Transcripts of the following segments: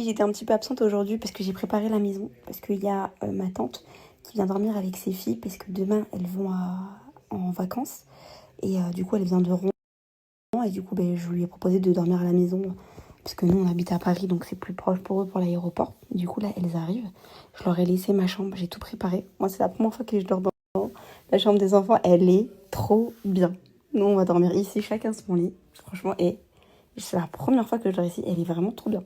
J'étais un petit peu absente aujourd'hui parce que j'ai préparé la maison. Parce qu'il y a ma tante qui vient dormir avec ses filles parce que demain elles vont en vacances. Et du coup elle vient de Rouen. Et du coup je lui ai proposé de dormir à la maison. Parce que nous on habite à Paris donc c'est plus proche pour eux pour l'aéroport. Du coup là elles arrivent. Je leur ai laissé ma chambre, j'ai tout préparé. Moi c'est la première fois que je dors dans la chambre des enfants. Elle est trop bien. Nous on va dormir ici, chacun son lit. Franchement, et c'est la première fois que je dors ici. Elle est vraiment trop bien.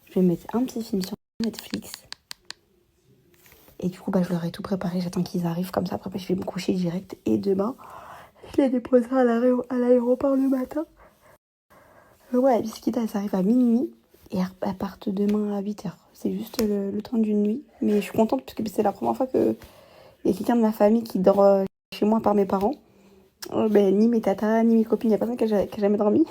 Je vais mettre un petit film sur Netflix. Et du coup, je leur ai tout préparé. J'attends qu'ils arrivent comme ça. Après, je vais me coucher direct. Et demain, je les déposerai à l'aéroport le matin. Ouais, Bisquita, elles arrivent à minuit. Et elles partent demain à 8h. C'est juste le temps d'une nuit. Mais je suis contente parce que c'est la première fois qu'il y a quelqu'un de ma famille qui dort chez moi par mes parents. Ni mes tatas, ni mes copines. Il n'y a personne qui a jamais dormi.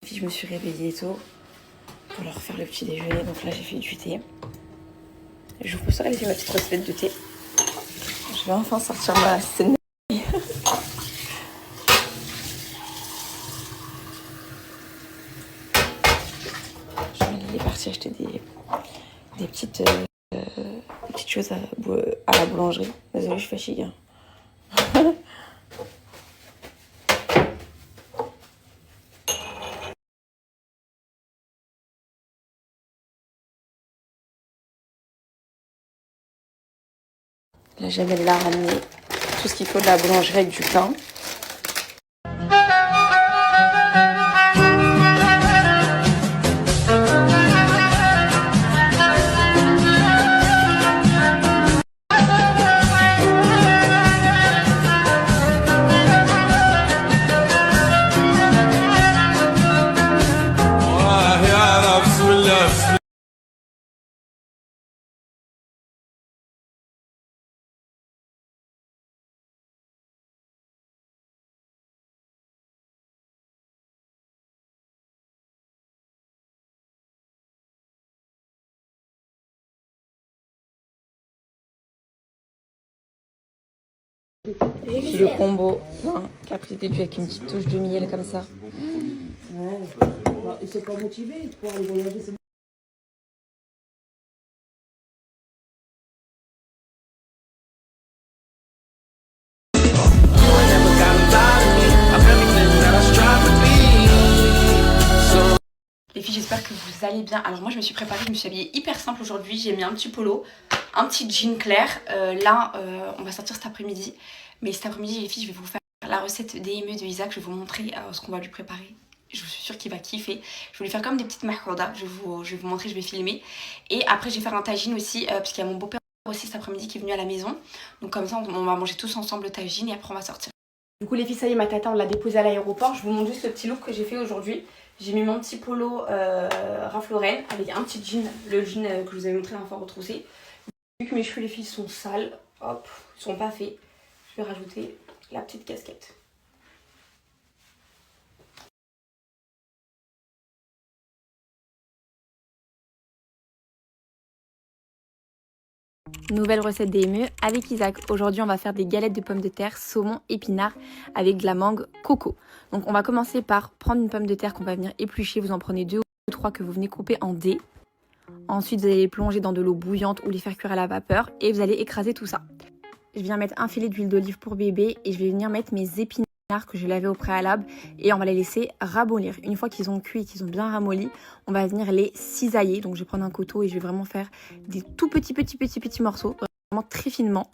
Puis je me suis réveillée tôt pour leur faire le petit déjeuner. Donc là, j'ai fait du thé. Je vous posterai laisser ma petite recette de thé. Je vais enfin sortir ma scène. Je vais partir acheter des petites choses à la boulangerie. Désolée, je suis fatiguée. Là, Jamel l'a ramené tout ce qu'il faut de la boulangerie avec du pain. Le combo, caprese déduit avec une petite touche de miel comme ça. Ouais, ils sont pas motivés pour aller voyager. Les filles, j'espère que vous allez bien. Alors moi, je me suis préparée, je me suis habillée hyper simple aujourd'hui. J'ai mis un petit polo, un petit jean clair. On va sortir cet après-midi. Mais cet après-midi, les filles, je vais vous faire la recette des émeux de Isaac. Je vais vous montrer ce qu'on va lui préparer. Je suis sûre qu'il va kiffer. Je vais lui faire comme des petites mahouda. Je vais vous montrer, je vais filmer. Et après, je vais faire un tagine aussi, parce qu'il y a mon beau-père aussi cet après-midi qui est venu à la maison. Donc comme ça, on va manger tous ensemble le tagine et après, on va sortir. Du coup, les filles, ça y est, ma tata, on l'a déposée à l'aéroport. Je vous montre juste le petit look que j'ai fait aujourd'hui. J'ai mis mon petit polo Ralph Lauren avec un petit jean, le jean que je vous avais montré la fois retroussé. Vu que mes cheveux, les filles, sont sales, hop, ils sont pas faits, je vais rajouter la petite casquette. Nouvelle recette des émeux avec Isaac. Aujourd'hui, on va faire des galettes de pommes de terre, saumon, épinards avec de la mangue coco. Donc, on va commencer par prendre une pomme de terre qu'on va venir éplucher. Vous en prenez 2 ou 3 que vous venez couper en dés. Ensuite, vous allez les plonger dans de l'eau bouillante ou les faire cuire à la vapeur et vous allez écraser tout ça. Je viens mettre un filet d'huile d'olive pour bébé et je vais venir mettre mes épinards que je lavais au préalable et on va les laisser ramollir. Une fois qu'ils ont cuit et qu'ils ont bien ramolli, on va venir les cisailler. Donc je vais prendre un couteau et je vais vraiment faire des tout petits morceaux, vraiment très finement.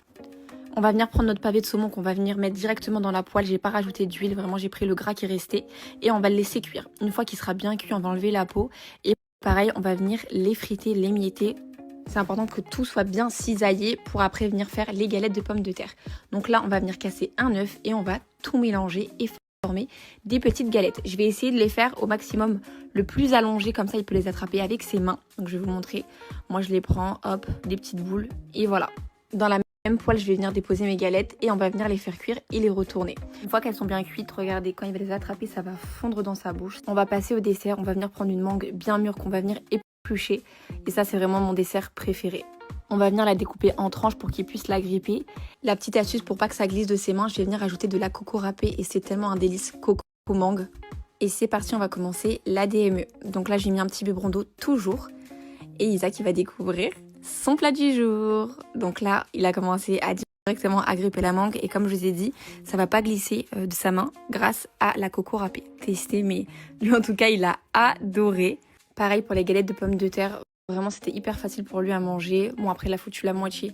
On va venir prendre notre pavé de saumon qu'on va venir mettre directement dans la poêle. J'ai pas rajouté d'huile, vraiment j'ai pris le gras qui restait et on va le laisser cuire. Une fois qu'il sera bien cuit, on va enlever la peau et pareil, on va venir l'effriter, l'émietter. C'est important que tout soit bien cisaillé pour après venir faire les galettes de pommes de terre. Donc là, on va venir casser un œuf et on va tout mélanger et former des petites galettes. Je vais essayer de les faire au maximum le plus allongé, comme ça il peut les attraper avec ses mains. Donc je vais vous montrer. Moi je les prends, hop, des petites boules et voilà. Dans la même poêle, je vais venir déposer mes galettes et on va venir les faire cuire et les retourner. Une fois qu'elles sont bien cuites, regardez, quand il va les attraper, ça va fondre dans sa bouche. On va passer au dessert, on va venir prendre une mangue bien mûre qu'on va venir éplucher épluchée. Et ça, c'est vraiment mon dessert préféré. On va venir la découper en tranches pour qu'il puisse la gripper. La petite astuce pour pas que ça glisse de ses mains, je vais venir ajouter de la coco râpée et c'est tellement un délice coco mangue. Et c'est parti, on va commencer la DME. Donc là, j'ai mis un petit biberon d'eau toujours. Et Isaac, il va découvrir son plat du jour. Donc là, il a commencé à directement agripper la mangue. Et comme je vous ai dit, ça va pas glisser de sa main grâce à la coco râpée. Testé, mais lui en tout cas, il a adoré. Pareil pour les galettes de pommes de terre. Vraiment, c'était hyper facile pour lui à manger. Bon, après, il a foutu la moitié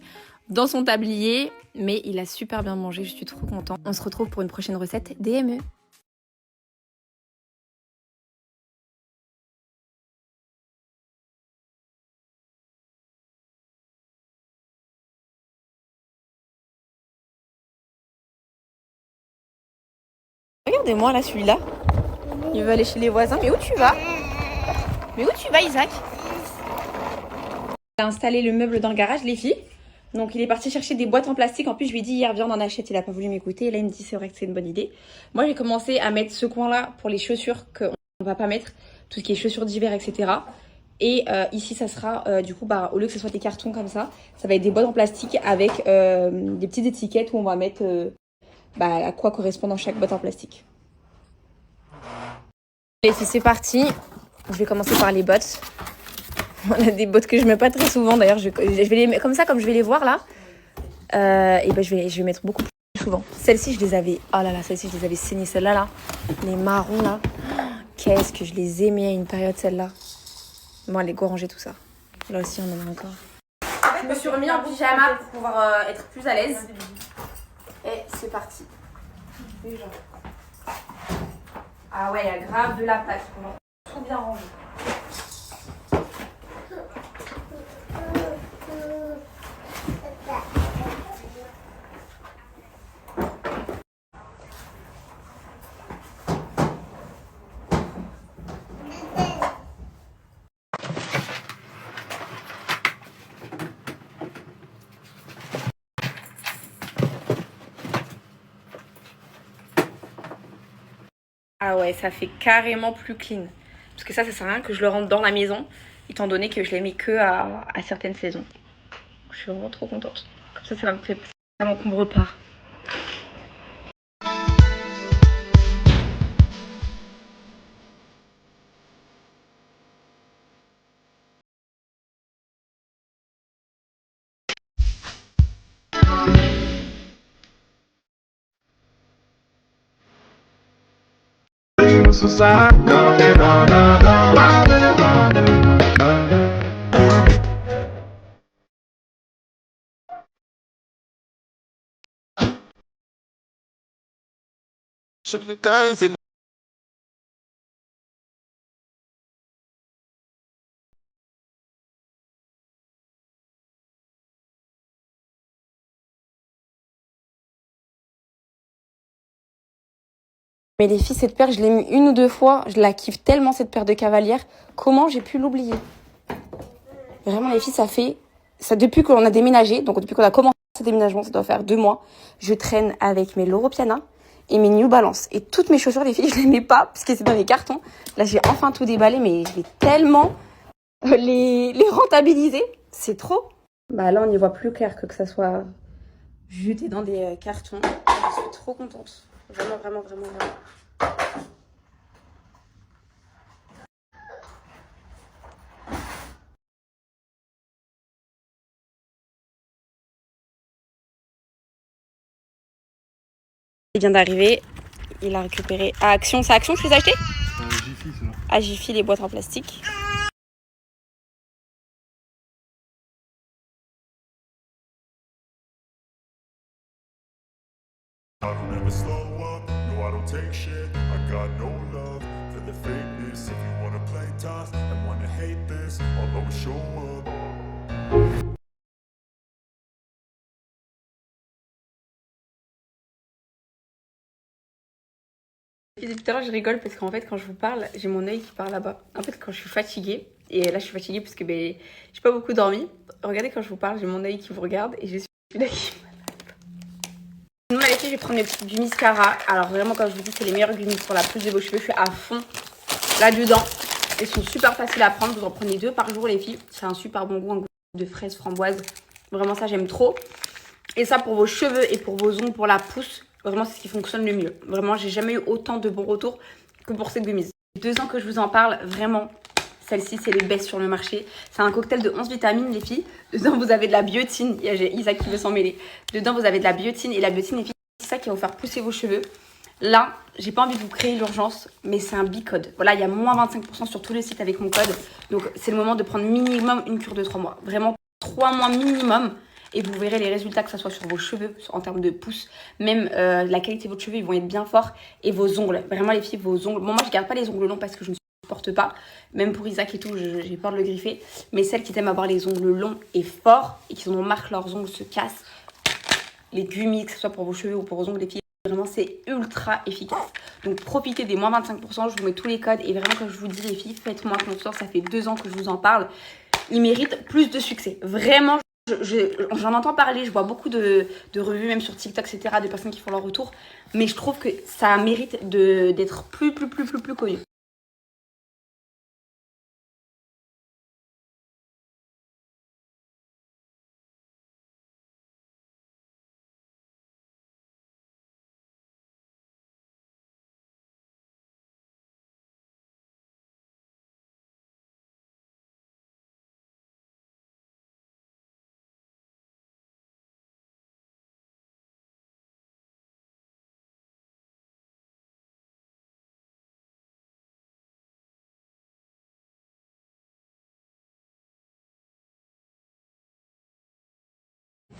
dans son tablier. Mais il a super bien mangé, je suis trop contente. On se retrouve pour une prochaine recette DME. Regardez-moi là, celui-là. Il veut aller chez les voisins. Mais où tu vas? Mais où tu vas, Isaac? Il a installé le meuble dans le garage, les filles. Donc, il est parti chercher des boîtes en plastique. En plus, je lui ai dit hier, viens, on en achète. Il n'a pas voulu m'écouter. Et là, il me dit, c'est vrai que c'est une bonne idée. Moi, j'ai commencé à mettre ce coin-là pour les chaussures qu'on ne va pas mettre. Tout ce qui est chaussures d'hiver, etc. Et ici, ça sera, du coup, au lieu que ce soit des cartons comme ça va être des boîtes en plastique avec des petites étiquettes où on va mettre à quoi correspond chaque boîte en plastique. Et c'est parti. Je vais commencer par les bottes. On a des bottes que je mets pas très souvent. D'ailleurs, je vais les mettre comme ça, comme je vais les voir là. Je vais mettre beaucoup plus souvent. Celles-ci, je les avais. Oh là là, celles-ci, je les avais saignées. Celles-là, là, les marrons là. Qu'est-ce que je les aimais à une période, celles-là. Bon, les gorangées, tout ça. Là aussi, on en a encore. Je me suis remis en pyjama pour pouvoir être plus à l'aise. Et c'est parti. Ah ouais, il y a grave de la place. On va tout bien ranger. Ah ouais, ça fait carrément plus clean. Parce que ça sert à rien que je le rentre dans la maison, étant donné que je l'ai mis que à certaines saisons. Je suis vraiment trop contente. Comme ça ça m'encombre pas. Mais les filles, cette paire, je l'ai mis une ou deux fois. Je la kiffe tellement, cette paire de cavalières. Comment j'ai pu l'oublier? Vraiment, les filles, ça fait... Ça, depuis qu'on a déménagé, donc depuis qu'on a commencé ce déménagement, ça doit faire 2 mois, je traîne avec mes Loro Piana et mes New Balance. Et toutes mes chaussures, les filles, je les mets pas, parce que c'est dans les cartons. Là, j'ai enfin tout déballé, mais je vais tellement les rentabiliser. C'est trop. Là, on n'y voit plus clair que ça soit jeté dans des cartons. Je suis trop contente. Vraiment, vraiment, vraiment, vraiment. Il vient d'arriver. Il a récupéré à Action. C'est Action que je les ai achetés? Jiffy, c'est là. À Jiffy, les boîtes en plastique. Et depuis tout à l'heure, je rigole parce qu'en fait, quand je vous parle, j'ai mon œil qui part là-bas. En fait, quand je suis fatiguée, et là, je suis fatiguée parce que j'ai pas beaucoup dormi. Regardez, quand je vous parle, j'ai mon œil qui vous regarde et j'ai celui-là qui est malade. Sinon, les filles, je vais prendre mes petits Gummiscara. Alors, vraiment, quand je vous dis, c'est les meilleurs gummis pour la pousse de vos cheveux. Je suis à fond là-dedans. Ils sont super faciles à prendre. Vous en prenez 2 par jour, les filles. C'est un super bon goût, un goût de fraise framboise. Vraiment, ça, j'aime trop. Et ça, pour vos cheveux et pour vos ongles, pour la pousse, vraiment, c'est ce qui fonctionne le mieux. Vraiment, j'ai jamais eu autant de bons retours que pour cette gummies. 2 ans que je vous en parle, vraiment. Celle-ci, c'est le best sur le marché. C'est un cocktail de 11 vitamines, les filles. Dedans, vous avez de la biotine. J'ai Isaac qui veut s'en mêler. Dedans, vous avez de la biotine. Et la biotine, les filles, c'est ça qui va vous faire pousser vos cheveux. Là, j'ai pas envie de vous créer l'urgence, mais c'est un bicode. Voilà, il y a moins 25% sur tous les sites avec mon code. Donc, c'est le moment de prendre minimum une cure de 3 mois. Vraiment, 3 mois minimum. Et vous verrez les résultats, que ce soit sur vos cheveux, en termes de pousse. Même la qualité de vos cheveux, ils vont être bien forts. Et vos ongles. Vraiment, les filles, vos ongles. Bon, moi, je garde pas les ongles longs parce que je ne supporte pas. Même pour Isaac et tout, j'ai peur de le griffer. Mais celles qui aiment avoir les ongles longs et forts, et qui en ont marre que leurs ongles se cassent, les gummies, que ce soit pour vos cheveux ou pour vos ongles, les filles, vraiment, c'est ultra efficace. Donc, profitez des moins 25%. Je vous mets tous les codes. Et vraiment, comme je vous dis, les filles, faites-moi confiance. Ça fait 2 ans que je vous en parle. Ils méritent plus de succès. Vraiment, j'en entends parler. Je vois beaucoup de revues, même sur TikTok, etc., de personnes qui font leur retour. Mais je trouve que ça mérite d'être plus connu.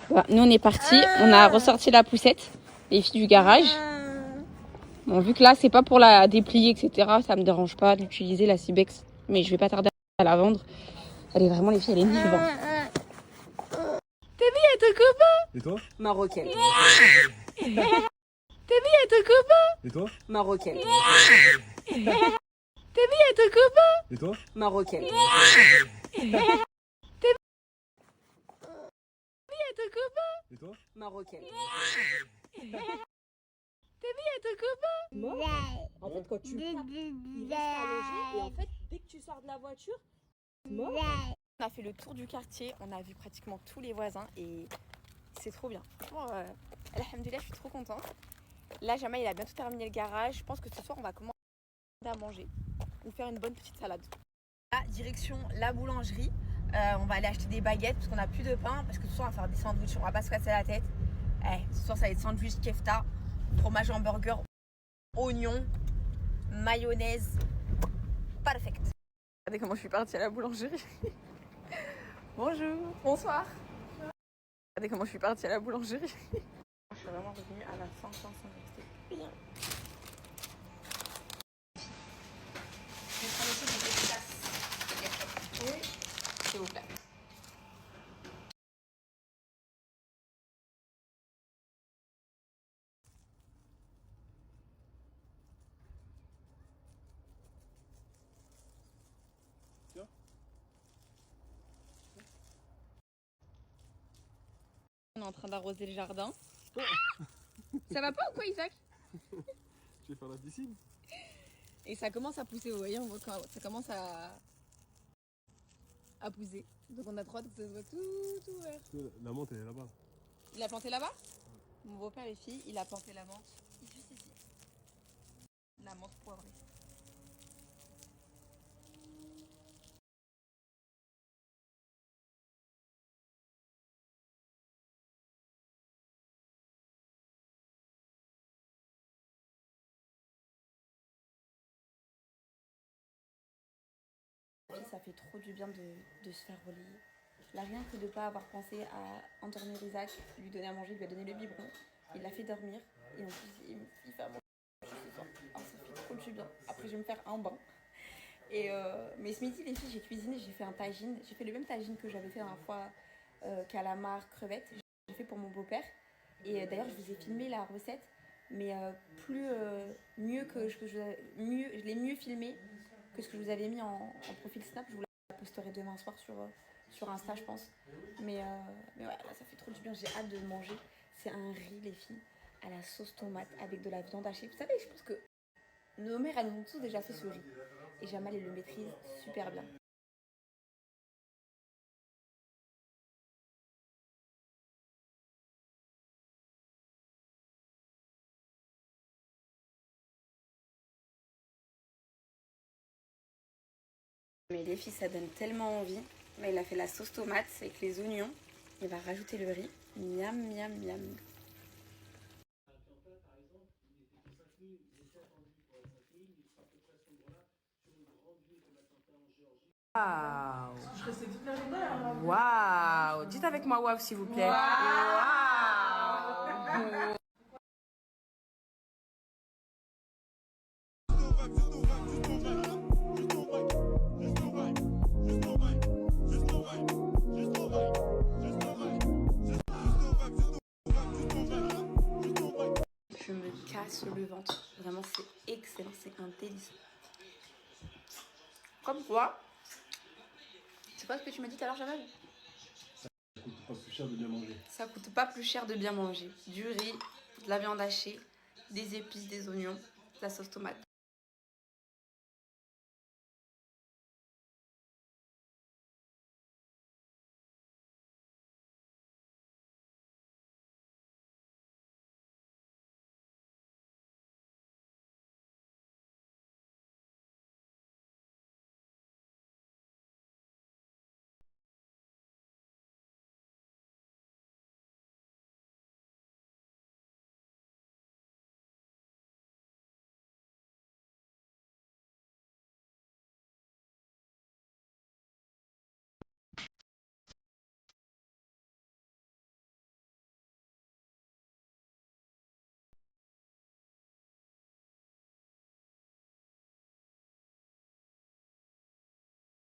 Voilà, nous on est partis, on a ressorti la poussette, les filles du garage. Bon, vu que là c'est pas pour la déplier, etc., ça me dérange pas d'utiliser la Cibex, mais je vais pas tarder à la vendre. Elle est vraiment, les filles, elle est nulle. T'es bien à ton copain? Et toi? Marocaine. T'es bien à ton copain? Et toi? Marocaine. T'es bien à ton copain? Et toi? Marocaine. T'es bien à ton copain? Et toi? Marocaine. T'es bien à ton copain? En fait, quand tu pars, il reste allongé et en fait, dès que tu sors de la voiture, mort. On a fait le tour du quartier, on a vu pratiquement tous les voisins et c'est trop bien. Franchement, alhamdoulilah, je suis trop contente. Là, Jamal, il a bientôt terminé le garage. Je pense que ce soir, on va commencer à manger ou faire une bonne petite salade. Là, direction la boulangerie. On va aller acheter des baguettes parce qu'on n'a plus de pain. Parce que ce soir, on va faire des sandwichs. On va pas se casser la tête. Ce soir, ça va être sandwich kefta, fromage hamburger, oignon, mayonnaise. Perfect. Regardez comment je suis partie à la boulangerie. Bonjour. Bonsoir. Regardez comment je suis partie à la boulangerie. Je suis vraiment revenue à la fin sans rester bien. Oui, s'il vous plaît. On est en train d'arroser le jardin. Ça va pas ou quoi, Isaac? Tu veux faire la piscine? Et ça commence à pousser, vous voyez, on voit quand ça commence à pousser. Donc on a trop hâte que ça soit tout vert. La menthe elle est là-bas. Il a planté là-bas? Mon beau-père, les filles, il a planté la menthe juste ici. La menthe poivrée. Ça fait trop du bien de se faire relayer. Là, rien que de ne pas avoir pensé à endormir Isaac, lui donner à manger, lui a donné le biberon. Il l'a fait dormir. Et en plus, il fait à manger ce soir. Alors, ça fait trop du bien. Après, je vais me faire un bain. Mais ce midi, les filles, j'ai cuisiné, j'ai fait un tagine. J'ai fait le même tagine que j'avais fait la dernière fois, calamar, crevettes. J'ai fait pour mon beau-père. Et d'ailleurs, je vous ai filmé la recette, mais mieux je l'ai mieux filmé que ce que je vous avais mis en profil Snap. Je vous la posterai demain soir sur Insta, je pense. Mais ouais, là, ça fait trop du bien. J'ai hâte de manger. C'est un riz, les filles, à la sauce tomate avec de la viande hachée. Vous savez, je pense que nos mères, elles nous ont tous déjà fait ce riz. et Jamal il le maîtrise super bien. Mais les filles, ça donne tellement envie. Là, il a fait la sauce tomate avec les oignons. Il va rajouter le riz. Miam, miam, miam. Waouh! Waouh! Dites avec moi waouh s'il vous plaît. Waouh! Je me casse le ventre. Vraiment, c'est excellent. C'est un délice. Comme quoi. C'est quoi ce que tu m'as dit tout à l'heure, Jamal? Ça coûte pas plus cher de bien manger. Ça coûte pas plus cher de bien manger. Du riz, de la viande hachée, des épices, des oignons, de la sauce tomate.